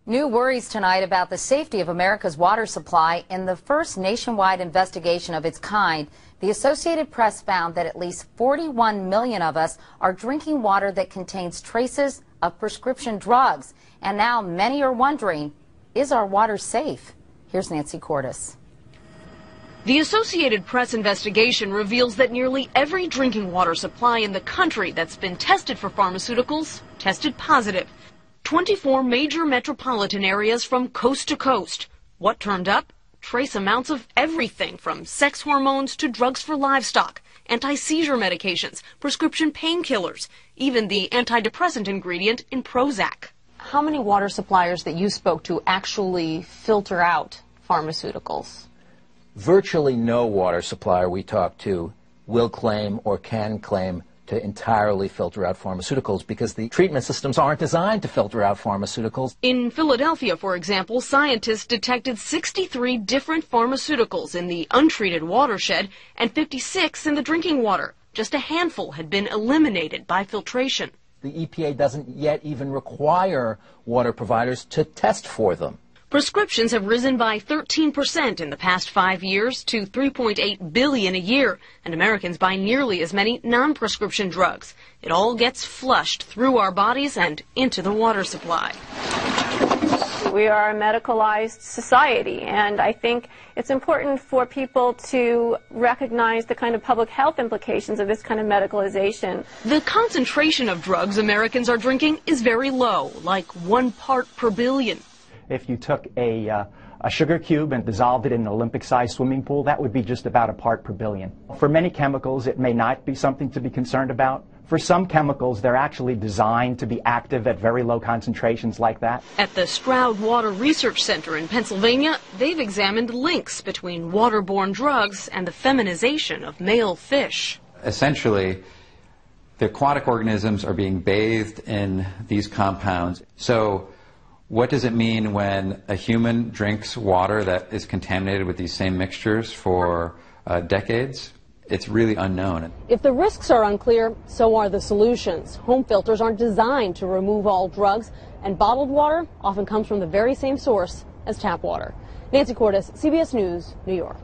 New worries tonight about the safety of America's water supply. In the first nationwide investigation of its kind, the Associated Press found that at least 41 million of us are drinking water that contains traces of prescription drugs. And now many are wondering, is our water safe? Here's Nancy Cordes. The Associated Press investigation reveals that nearly every drinking water supply in the country that's been tested for pharmaceuticals tested positive. 24 major metropolitan areas from coast to coast. What turned up? Trace amounts of everything from sex hormones to drugs for livestock, anti-seizure medications, prescription painkillers, even the antidepressant ingredient in Prozac. How many water suppliers that you spoke to actually filter out pharmaceuticals? Virtually no water supplier we talk to will claim or can claim to entirely filter out pharmaceuticals because the treatment systems aren't designed to filter out pharmaceuticals. In Philadelphia, for example, scientists detected 63 different pharmaceuticals in the untreated watershed and 56 in the drinking water. Just a handful had been eliminated by filtration. The EPA doesn't yet even require water providers to test for them. Prescriptions have risen by 13% in the past 5 years to 3.8 billion a year, and Americans buy nearly as many non-prescription drugs. It all gets flushed through our bodies and into the water supply. We are a medicalized society, and I think it's important for people to recognize the kind of public health implications of this kind of medicalization. The concentration of drugs Americans are drinking is very low, like 1 part per billion. If you took a sugar cube and dissolved it in an Olympic-sized swimming pool, that would be just about 1 part per billion. For many chemicals, it may not be something to be concerned about. For some chemicals, they're actually designed to be active at very low concentrations like that. At the Stroud Water Research Center in Pennsylvania, they've examined links between waterborne drugs and the feminization of male fish. Essentially, the aquatic organisms are being bathed in these compounds. So what does it mean when a human drinks water that is contaminated with these same mixtures for decades? It's really unknown. If the risks are unclear, so are the solutions. Home filters aren't designed to remove all drugs, and bottled water often comes from the very same source as tap water. Nancy Cordes, CBS News, New York.